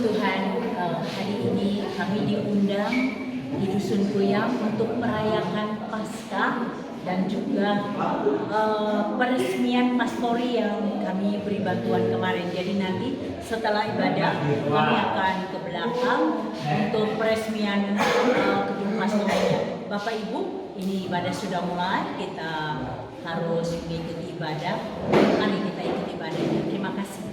Puji Tuhan, hari ini kami diundang di Dusun Kuyang untuk merayakan Paskah dan juga peresmian pastori yang kami beri bantuan kemarin. Jadi nanti setelah ibadah kami akan ke belakang untuk peresmian gedung pastorinya. Bapak Ibu, ini ibadah sudah mulai, kita harus mengikuti ibadah. Mari kita ikuti ibadahnya. Terima kasih.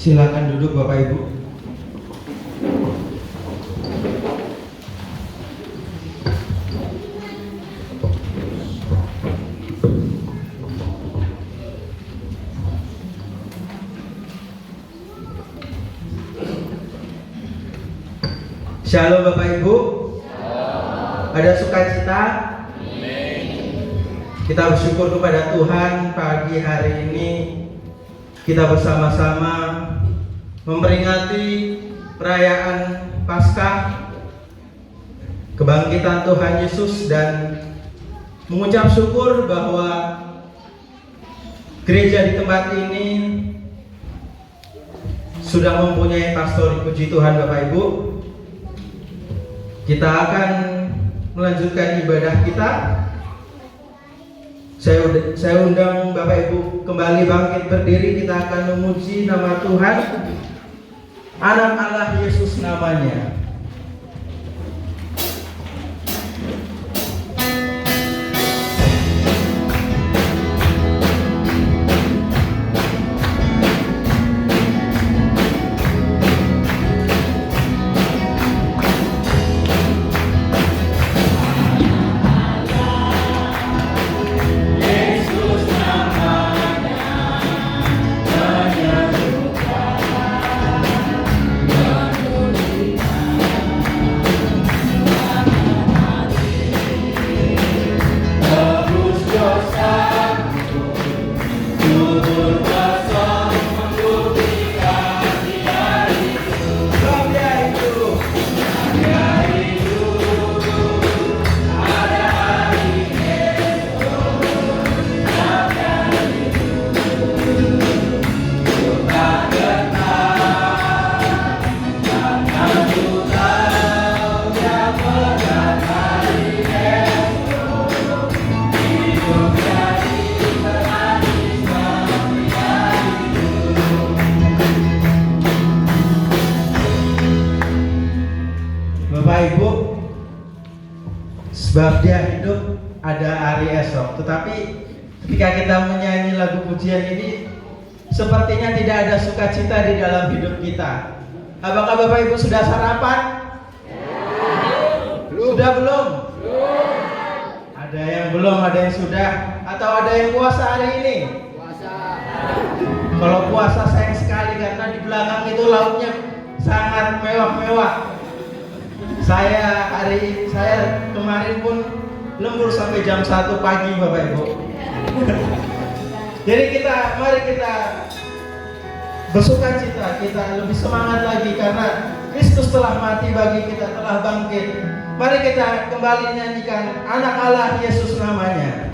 Silakan duduk Bapak Ibu. Shalom Bapak Ibu. Ada sukacita. Kita bersyukur kepada Tuhan pagi hari ini kita bersama-sama memperingati perayaan Paskah, kebangkitan Tuhan Yesus, dan mengucap syukur bahwa gereja di tempat ini sudah mempunyai pastori. Puji Tuhan Bapak Ibu. Kita akan melanjutkan ibadah kita. Saya undang Bapak Ibu kembali bangkit berdiri. Kita akan memuji nama Tuhan. Anak Allah Yesus namanya. sebab dia hidup ada hari esok. Tetapi ketika kita menyanyi lagu pujian ini, sepertinya tidak ada sukacita di dalam hidup kita. Apakah Bapak Ibu sudah sarapan? Sudah belum? Ada yang belum, ada yang sudah, atau ada yang puasa hari ini? Kalau puasa sayang sekali karena di belakang itu lauknya sangat mewah-mewah. Saya kemarin pun lembur sampai jam 1 pagi Bapak Ibu. Jadi mari kita bersukacita, kita lebih semangat lagi karena Kristus telah mati bagi kita, telah bangkit. Mari kita kembali nyanyikan Anak Allah Yesus namanya.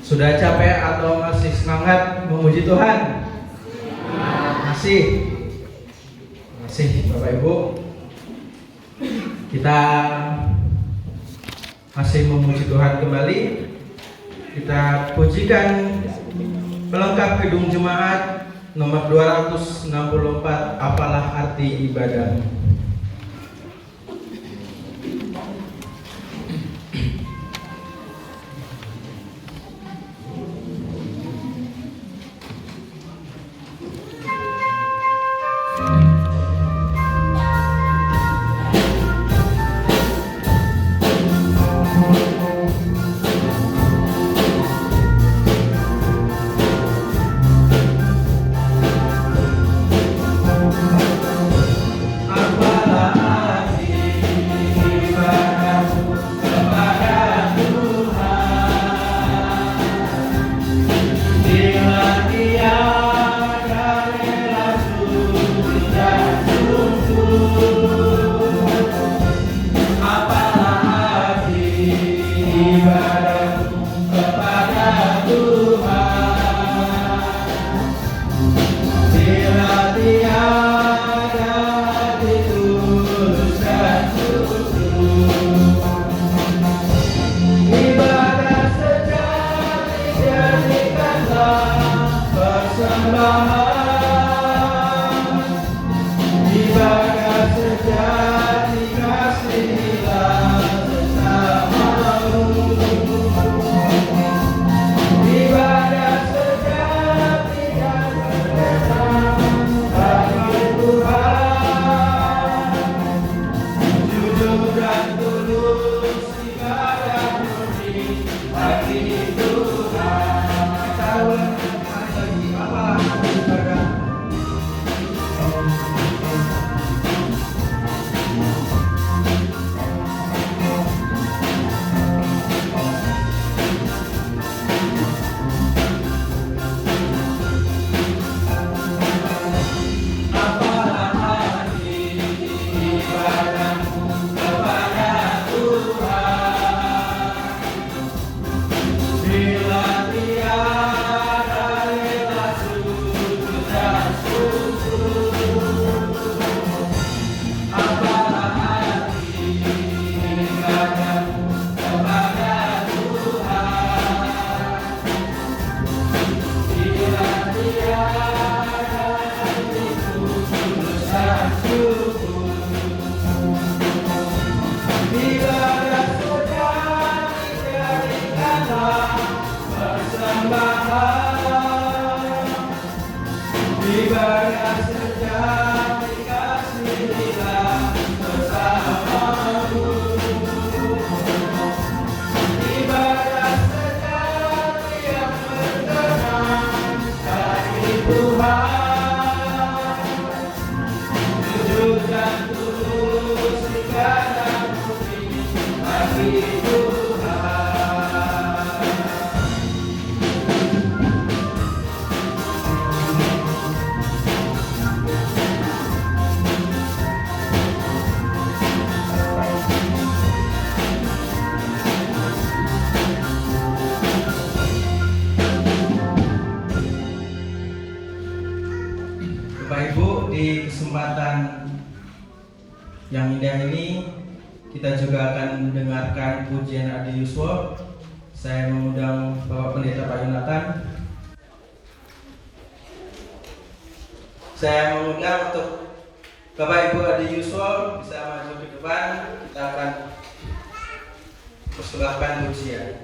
Sudah capek atau masih semangat memuji Tuhan? Masih Bapak Ibu. Kita masih memuji Tuhan kembali. Kita pujikan pelengkap Kidung Jemaat nomor 264, Apalah Arti Ibadah. Bapak Ibu, di kesempatan yang indah ini kita juga akan mendengarkan pujian Adi Yuswo. Saya mengundang Bapak Pendeta Pak Yonatan. Saya mengundang untuk Bapak Ibu Adi Yuswo bisa maju ke depan. Kita akan persembahkan pujian.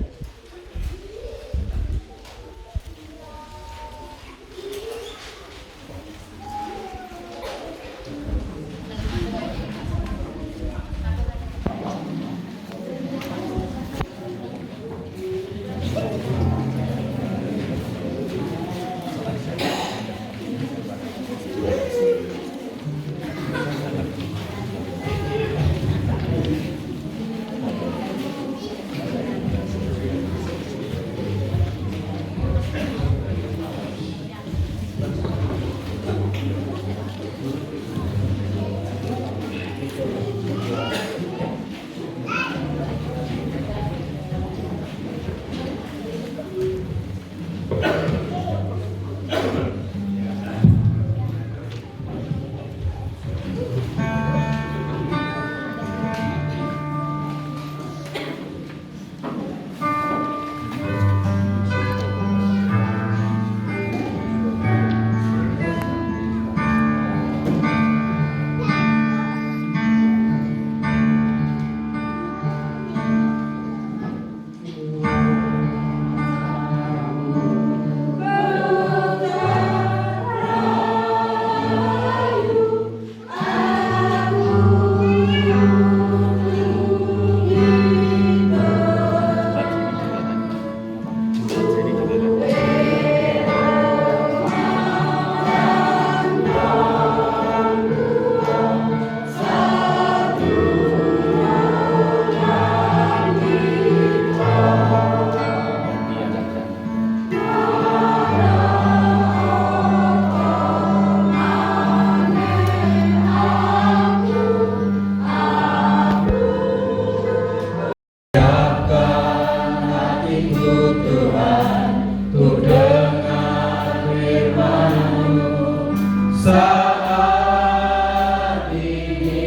Saat ini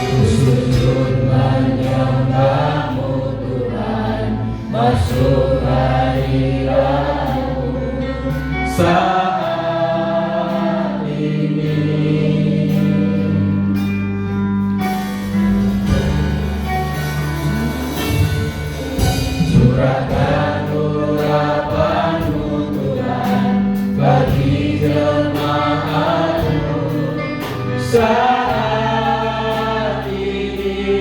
ku sujud menyembah-Mu Tuhan, masuk hadirat-Mu. Saat ini curahkan bagi jemaat-Mu saat ini.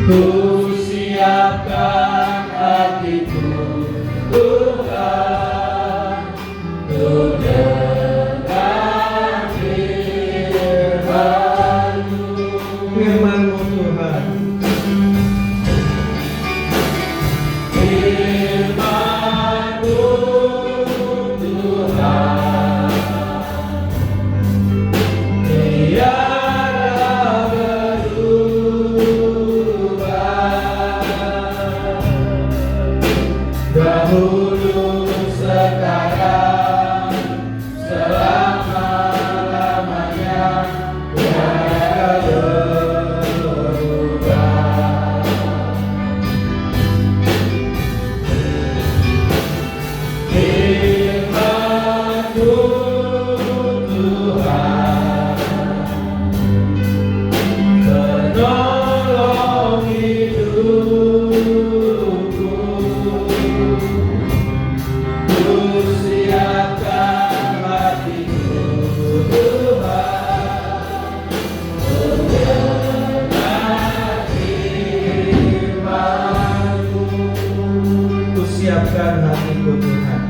Ku siapkan hatiku Tuhan, untuk dengar firman-Mu. Firman-Mu Tuhan, dahulu, sekarang, selama-lamanya, tiada berubah. Firman-Mu Tuhan, penolong hidupku. Siapkan hatiku Tuhan, mendengar firman-Mu. Ku siapkan hatiku Tuhan.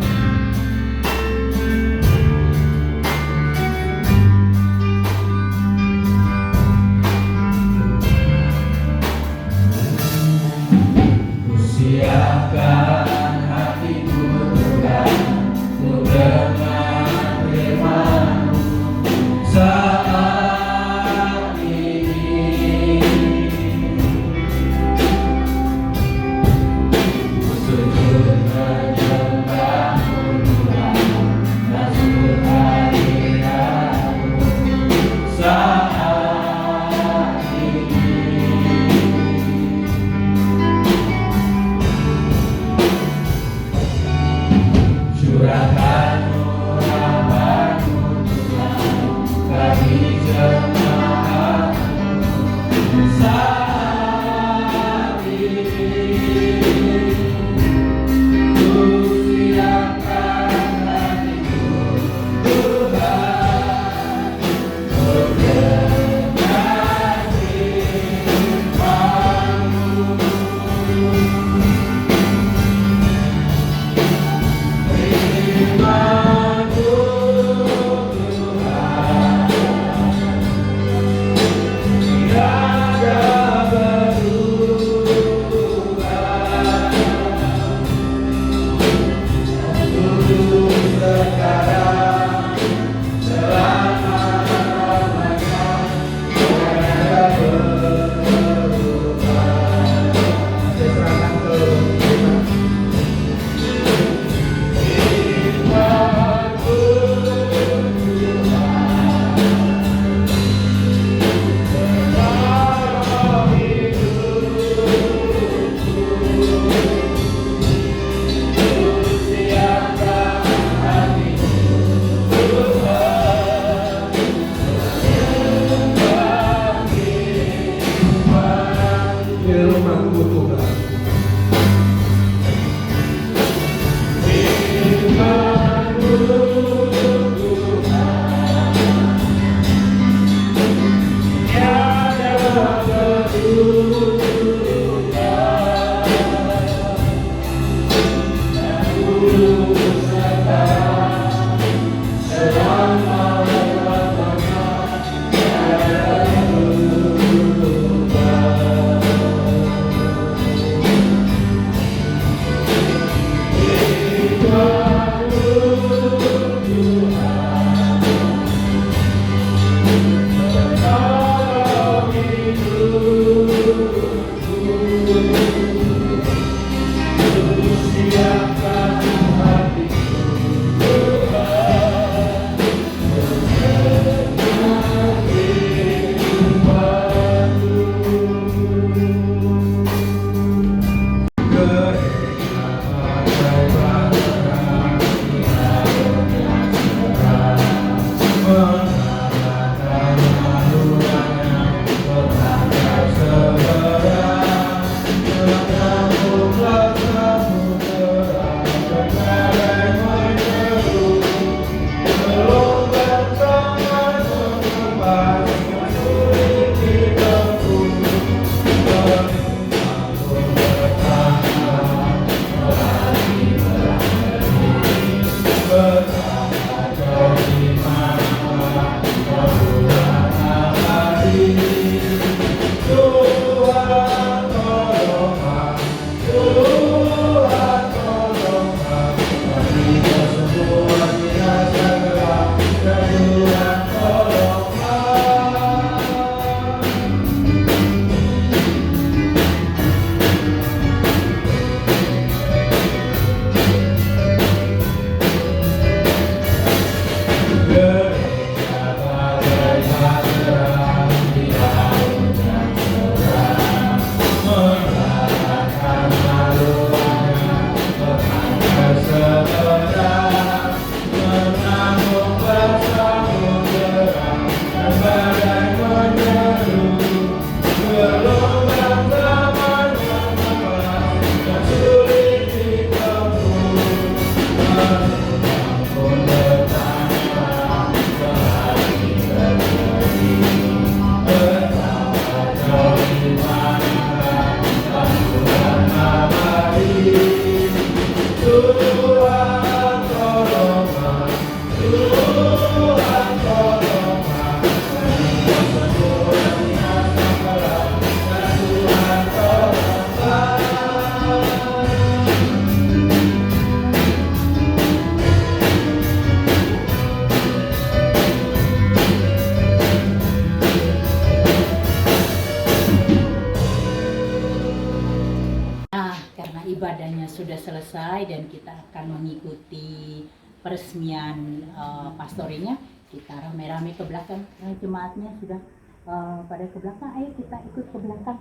Ku siapkan hatiku Tuhan, mendengar firman-Mu saat ini. Ku sujud Nah, karena ibadahnya sudah selesai dan kita akan mengikuti peresmian pastorinya, kita rame-rame ke belakang. Nah, jemaatnya sudah pada ke belakang, ayo kita ikut ke belakang.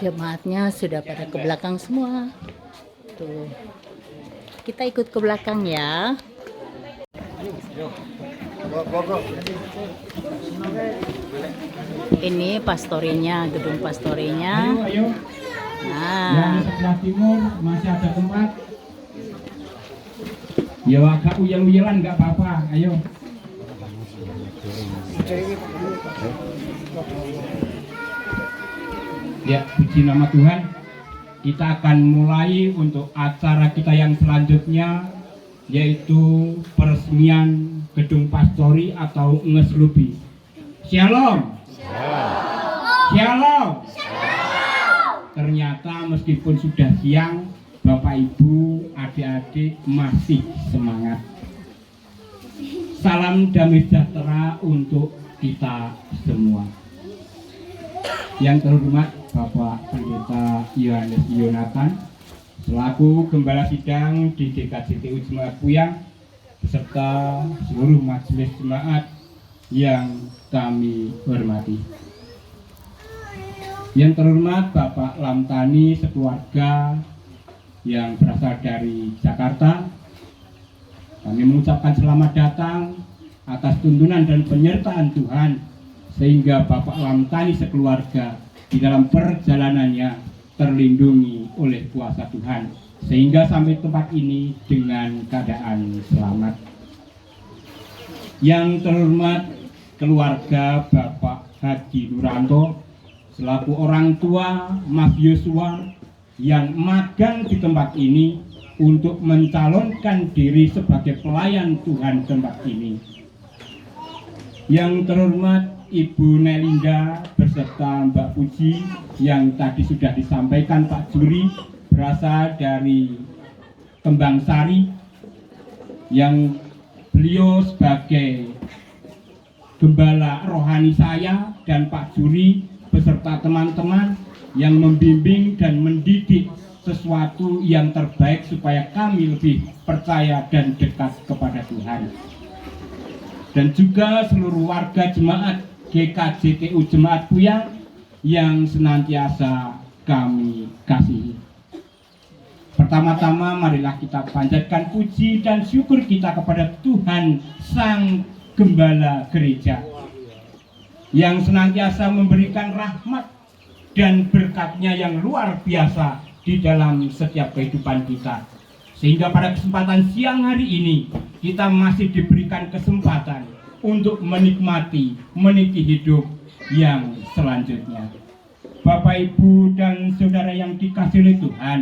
Jemaatnya sudah pada ke belakang semua. Tuh. Kita ikut ke belakang ya. Ini pastorinya, gedung pastorinya. Ayo. Nah, Yang sebelah timur masih ada tempat. Ya agak uyel-uyelan nggak apa-apa. Ayo. Ya, puji nama Tuhan. Kita akan mulai untuk acara kita yang selanjutnya, yaitu peresmian gedung pastori atau ngeslubi. Shalom. Shalom. Ternyata meskipun sudah siang, Bapak Ibu, adik-adik masih semangat. Salam damai sejahtera untuk kita semua. Yang terhormat Bapak Pendeta Yohanes Yonatan selaku Gembala Sidang di GKJTU Jemaat Puyang beserta seluruh majelis jemaat yang kami hormati. Yang terhormat Bapak Lamtani sekeluarga yang berasal dari Jakarta, kami mengucapkan selamat datang atas tuntunan dan penyertaan Tuhan sehingga Bapak Lamtani sekeluarga di dalam perjalanannya terlindungi oleh kuasa Tuhan sehingga sampai tempat ini dengan keadaan selamat. Yang terhormat keluarga Bapak Haji Nuranto selaku orang tua Mas Yosua yang magang di tempat ini untuk mencalonkan diri sebagai pelayan Tuhan tempat ini. Yang terhormat Ibu Nelinda beserta Mbak Puji yang tadi sudah disampaikan Pak Juri berasal dari Kembang Sari, yang beliau sebagai gembala rohani saya dan Pak Juri beserta teman-teman yang membimbing dan mendidik sesuatu yang terbaik supaya kami lebih percaya dan dekat kepada Tuhan. Dan juga seluruh warga jemaat GKJTU Jemaat Puyang yang senantiasa kami kasihi. Pertama-tama marilah kita panjatkan puji dan syukur kita kepada Tuhan Sang Gembala Gereja yang senantiasa memberikan rahmat dan berkat-Nya yang luar biasa di dalam setiap kehidupan kita. Sehingga pada kesempatan siang hari ini kita masih diberikan kesempatan untuk menikmati, meniti hidup yang selanjutnya. Bapak, Ibu, dan Saudara yang dikasihi oleh Tuhan,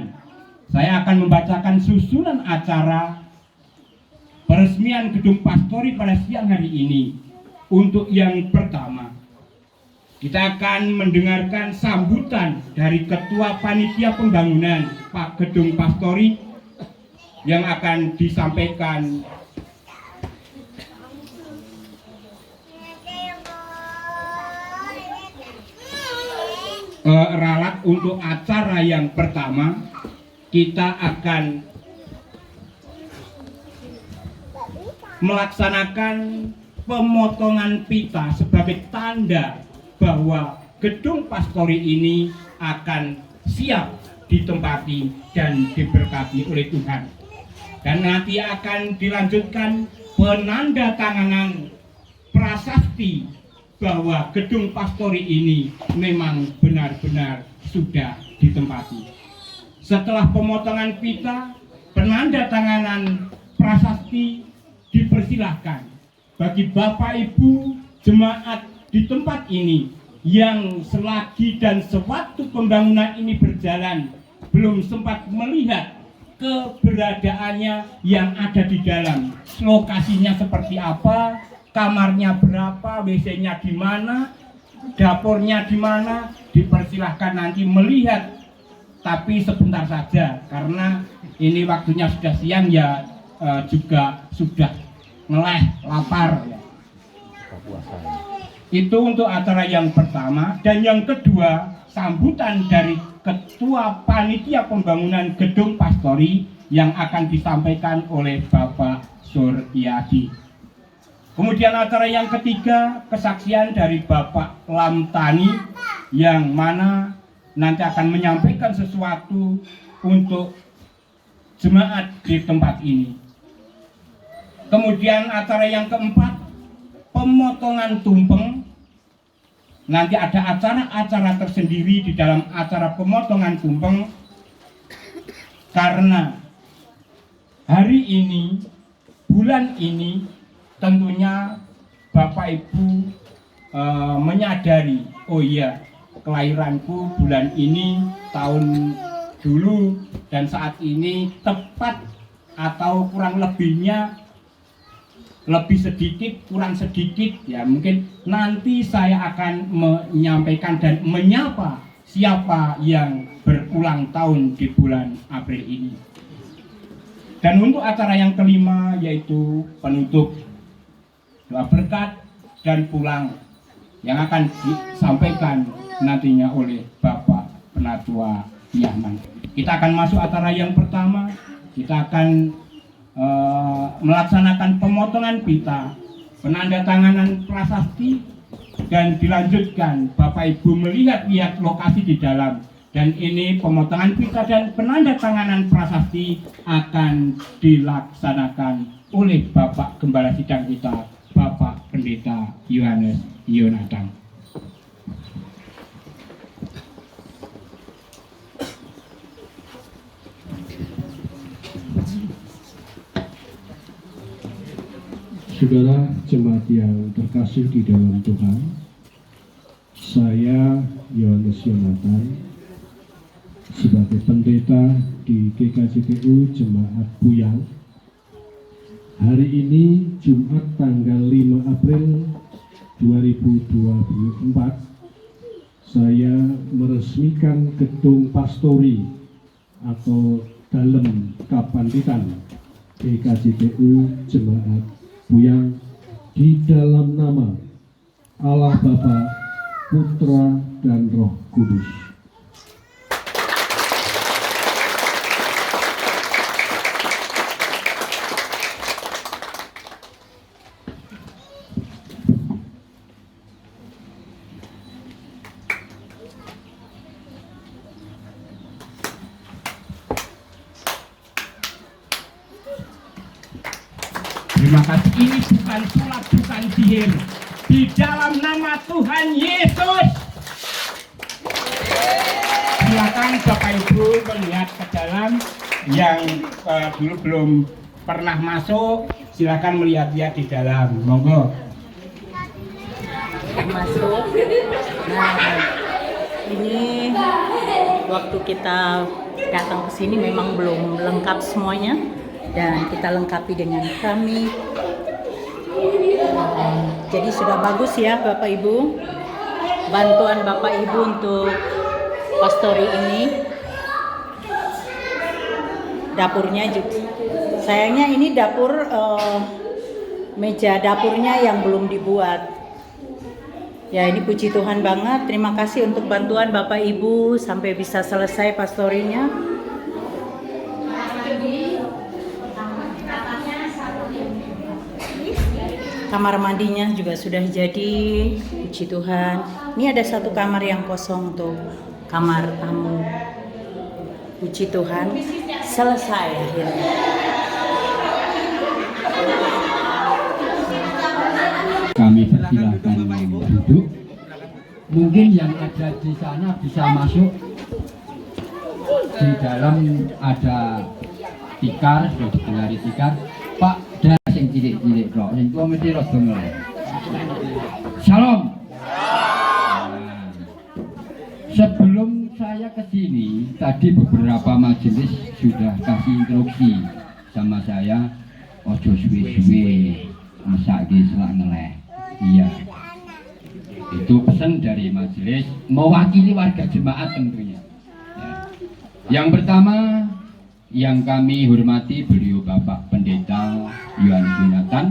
saya akan membacakan susunan acara peresmian gedung pastori pada siang hari ini. Untuk yang pertama, kita akan mendengarkan sambutan dari Ketua Panitia Pembangunan Pak Gedung Pastori yang akan disampaikan ralat. Untuk acara yang pertama kita akan melaksanakan pemotongan pita sebagai tanda bahwa gedung pastori ini akan siap ditempati dan diberkati oleh Tuhan. Dan nanti akan dilanjutkan penandatanganan prasasti bahwa gedung pastori ini memang benar-benar sudah ditempati. Setelah pemotongan pita, penandatanganan prasasti, dipersilahkan bagi Bapak Ibu jemaat di tempat ini yang selagi dan sewaktu pembangunan ini berjalan belum sempat melihat keberadaannya yang ada di dalam. Lokasinya seperti apa, kamarnya berapa, WC-nya di mana, dapurnya di mana, dipersilahkan nanti melihat. Tapi sebentar saja, karena ini waktunya sudah siang ya, juga sudah ngeleh, lapar. Itu untuk acara yang pertama. Dan yang kedua, sambutan dari Ketua Panitia Pembangunan Gedung Pastori yang akan disampaikan oleh Bapak Suryadi. Kemudian acara yang ketiga, kesaksian dari Bapak Lamtani yang mana nanti akan menyampaikan sesuatu untuk jemaat di tempat ini. Kemudian acara yang keempat, pemotongan tumpeng. Nanti ada acara-acara tersendiri di dalam acara pemotongan tumpeng, karena hari ini, bulan ini, tentunya Bapak Ibu menyadari, oh iya, kelahiranku bulan ini, tahun dulu, dan saat ini tepat atau kurang lebihnya, lebih sedikit, kurang sedikit, ya mungkin nanti saya akan menyampaikan dan menyapa siapa yang berulang tahun di bulan April ini. Dan untuk acara yang kelima, yaitu penutup, doa berkat dan pulang, yang akan disampaikan nantinya oleh Bapak Penatua Yahman. Kita akan masuk acara yang pertama. Kita akan melaksanakan pemotongan pita, penandatanganan prasasti, dan dilanjutkan Bapak Ibu melihat-lihat lokasi di dalam. Dan ini pemotongan pita dan penandatanganan prasasti akan dilaksanakan oleh Bapak Gembala Sidang kita, Bapak Pendeta Yohanes Yonatan. Saudara jemaat yang terkasih di dalam Tuhan, saya Yohanes Yonatan sebagai pendeta di GKJTU Jemaat Buyang. Hari ini Jumat tanggal 5 April 2024, saya meresmikan Gedung Pastori atau Dalem Kapanditan GKJTU Jemaat Buyang di dalam nama Allah Bapa, Putra, dan Roh Kudus. Terima kasih. Ini bukan sulap, bukan sihir. Di dalam nama Tuhan Yesus. Silakan Bapak Ibu melihat ke dalam. Yang dulu belum pernah masuk, silakan melihat-lihat di dalam. Monggo. Masuk. Nah, ini waktu kita datang ke sini memang belum lengkap semuanya. Dan kita lengkapi dengan kami. Jadi sudah bagus ya Bapak Ibu, bantuan Bapak Ibu untuk pastori ini. Dapurnya juga, sayangnya ini dapur, meja dapurnya yang belum dibuat. Ya, ini puji Tuhan banget. Terima kasih untuk bantuan Bapak Ibu sampai bisa selesai pastorinya. Kamar mandinya juga sudah jadi, puji Tuhan. Ini ada satu kamar yang kosong untuk kamar tamu. Puji Tuhan, selesai akhirnya. Kami persilakan duduk. Mungkin yang ada di sana bisa masuk. Di dalam ada tikar, sudah digelari tikar. Pak, dan yang cilik-cilik kok, yang tua mesti rada ngelih. Shalom. Nah, sebelum saya ke sini, tadi beberapa majelis sudah kasih instruksi sama saya, ojo suwe-suwe, masake selak ngeleh. Iya. Itu pesan dari majelis mewakili warga jemaat tentunya. Ya. Yang pertama yang kami hormati beliau Bapak Pendeta Yohanes Yunatan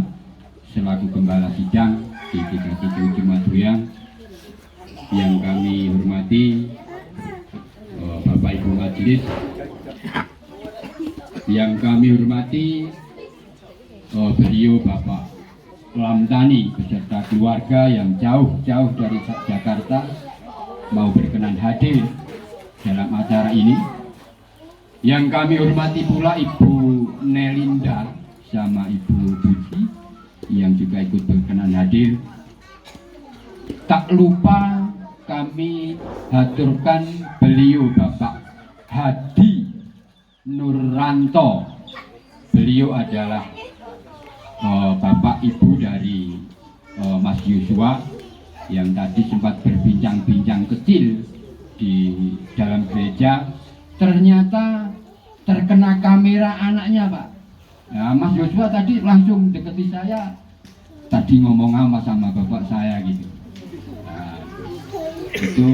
selaku Gembala Sidang di GKJ Ujung Maduyan. Yang kami hormati Bapak Ibu Majelis. Yang kami hormati beliau Bapak Lamtani beserta keluarga yang jauh-jauh dari Jakarta mau berkenan hadir dalam acara ini. Yang kami hormati pula Ibu Nelinda sama Ibu Puji yang juga ikut berkenan hadir. Tak lupa kami haturkan beliau Bapak Hadi Nurranto. Beliau adalah Bapak Ibu dari Mas Yusua yang tadi sempat berbincang-bincang kecil di dalam gereja. Ternyata terkena kamera anaknya, Pak. Nah, Mas Yusua tadi langsung deketi saya, tadi ngomong apa sama bapak saya gitu. Nah, itu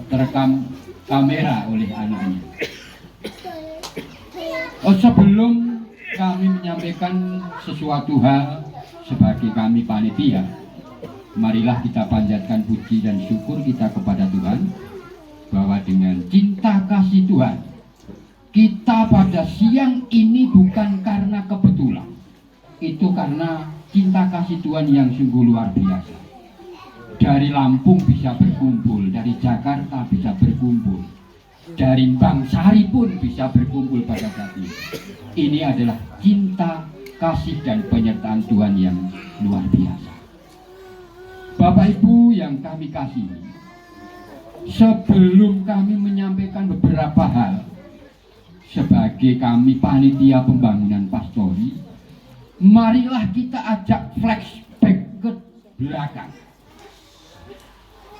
terekam kamera oleh anaknya. Sebelum kami menyampaikan sesuatu hal sebagai kami panitia, marilah kita panjatkan puji dan syukur kita kepada Tuhan bahwa dengan cinta kasih Tuhan kita pada siang ini bukan karena kebetulan, itu karena cinta kasih Tuhan yang sungguh luar biasa. Dari Lampung bisa berkumpul, dari Jakarta bisa berkumpul, dari Bangsari pun bisa berkumpul pada saat ini. Ini adalah cinta, kasih dan penyertaan Tuhan yang luar biasa. Bapak Ibu yang kami kasihi, sebelum kami menyampaikan beberapa hal sebagai kami panitia pembangunan pastori, marilah kita ajak flashback ke belakang.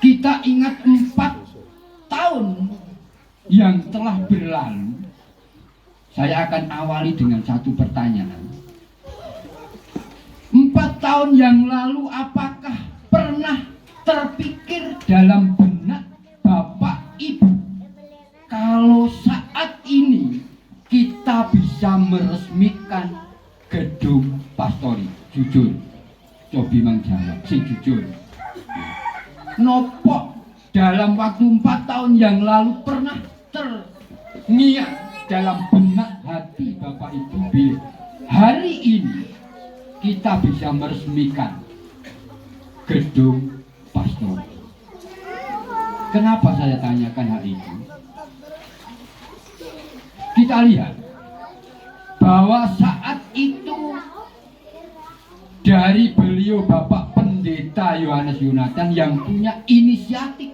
Kita ingat 4 tahun yang telah berlalu. Saya akan awali dengan satu pertanyaan. 4 tahun yang lalu apakah pernah terpikir dalam benak Bapak Ibu kalau saat ini kita bisa meresmikan gedung pastori? Jujur, cobi mengjawab, sing jujur. Nopo dalam waktu 4 tahun yang lalu pernah terngiang dalam benak hati Bapak Ibu bila hari ini kita bisa meresmikan gedung pastori? Kenapa saya tanyakan hal itu? Kita lihat bahwa saat itu dari beliau Bapak Pendeta Yohanes Yunatan yang punya inisiatif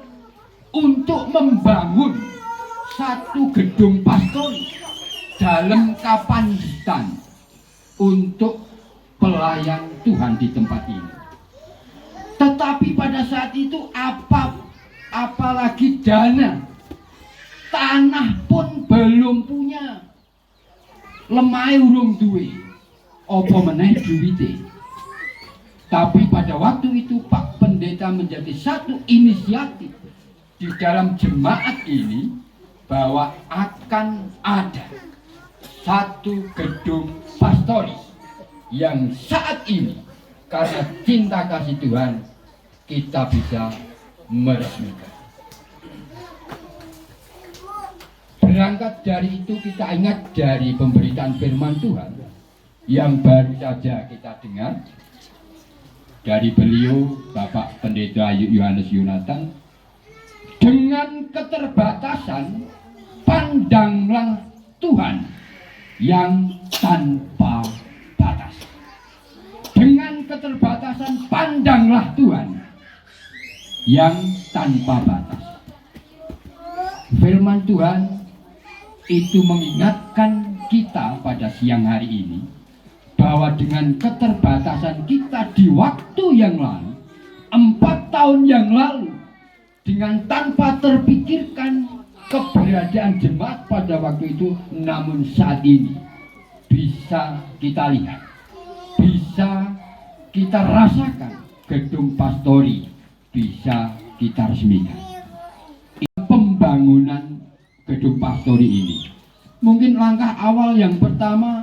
untuk membangun satu gedung pastori dalam Kapanjitan untuk pelayan Tuhan di tempat ini. Tetapi pada saat itu apalagi dana, tanah pun belum punya, lemah urung duwe, apa meneh duwite. Tapi pada waktu itu Pak Pendeta menjadi satu inisiatif di dalam jemaat ini bahwa akan ada satu gedung pastori yang saat ini karena cinta kasih Tuhan kita bisa meresmikan. Berangkat dari itu kita ingat dari pemberitaan firman Tuhan yang baru saja kita dengar dari beliau Bapak Pendeta Yohanes Yunatan. Dengan keterbatasan pandanglah Tuhan yang tanpa batas. Dengan keterbatasan pandanglah Tuhan yang tanpa batas. Firman Tuhan itu mengingatkan kita pada siang hari ini bahwa dengan keterbatasan kita di waktu yang lalu, 4 tahun yang lalu, dengan tanpa terpikirkan keberadaan jemaat pada waktu itu, namun saat ini bisa kita lihat, bisa kita rasakan, gedung pastori bisa kita resmikan. Pembangunan gedung pastori ini mungkin langkah awal yang pertama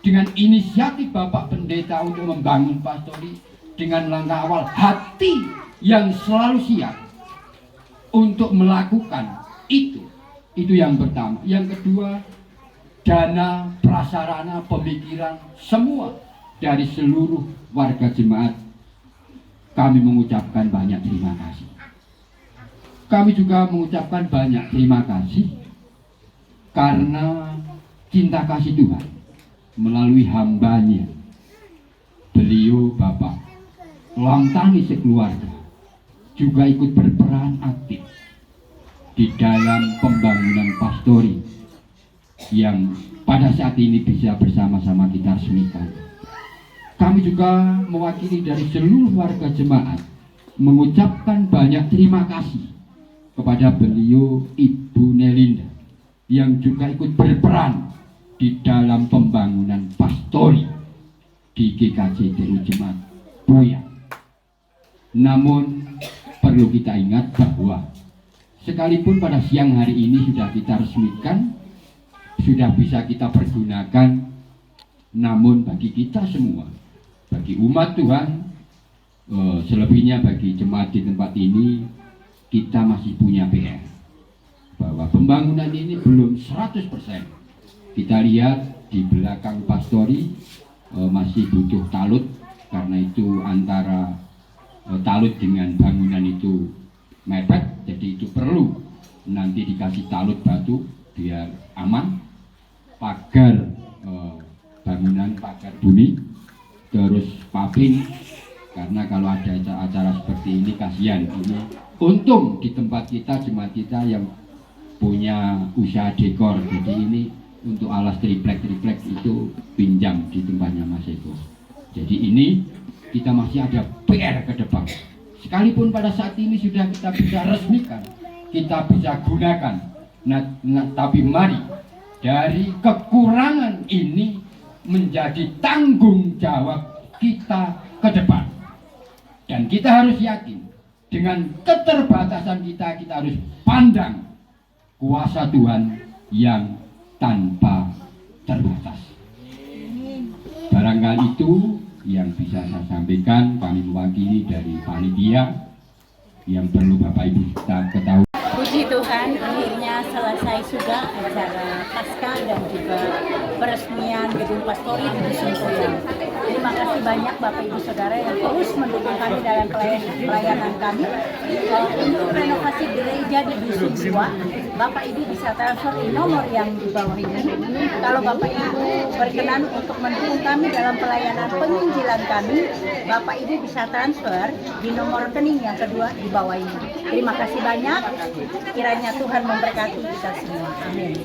dengan inisiatif Bapak Pendeta untuk membangun pastori, dengan langkah awal hati yang selalu siap untuk melakukan itu yang pertama. Yang kedua, dana, prasarana, pemikiran semua dari seluruh warga jemaat, kami mengucapkan banyak terima kasih. Kami juga mengucapkan banyak terima kasih karena cinta kasih Tuhan melalui hambanya, beliau Bapak Lamtani sekeluarga juga ikut berperan aktif di dalam pembangunan pastori yang pada saat ini bisa bersama-sama kita resmikan. Kami juga mewakili dari seluruh warga jemaat mengucapkan banyak terima kasih kepada beliau Ibu Nelinda yang juga ikut berperan di dalam pembangunan pastori di GKJ TU Jemaat Boyang. Namun perlu kita ingat bahwa sekalipun pada siang hari ini sudah kita resmikan, sudah bisa kita pergunakan, namun bagi kita semua, bagi umat Tuhan, selebihnya bagi jemaat di tempat ini, kita masih punya PR bahwa pembangunan ini belum 100%. Kita lihat di belakang pastori masih butuh talut, karena itu antara talut dengan bangunan itu mepet, jadi itu perlu nanti dikasih talut batu biar aman. Pagar bangunan, pagar bumi, terus paving, karena kalau ada acara seperti ini kasihan ini. Untung di tempat kita, jemaat kita yang punya usaha dekor, jadi ini untuk alas triplek itu pinjam di tempatnya Mas Eko. Jadi ini kita masih ada PR ke depan. Sekalipun pada saat ini sudah kita bisa resmikan, kita bisa gunakan. Tapi mari dari kekurangan ini menjadi tanggung jawab kita ke depan. Dan kita harus yakin dengan keterbatasan kita harus pandang kuasa Tuhan yang tanpa terbatas. Barangkali itu yang bisa saya sampaikan, kami mewakili dari panitia yang perlu Bapak Ibu kita ketahui. Puji Tuhan, akhirnya selesai sudah acara Paskah dan juga peresmian gedung pastori di Dusun Boyang. Terima kasih banyak Bapak Ibu Saudara yang terus mendukung kami dalam pelayanan kami. Untuk renovasi gereja di Dusun Dua, Bapak Ibu bisa transfer di nomor yang di bawah ini. Kalau Bapak Ibu berkenan untuk mendukung kami dalam pelayanan penginjilan kami, Bapak Ibu bisa transfer di nomor rekening yang kedua di bawah ini. Terima kasih banyak. Kiranya Tuhan memberkati kita semua. Amin.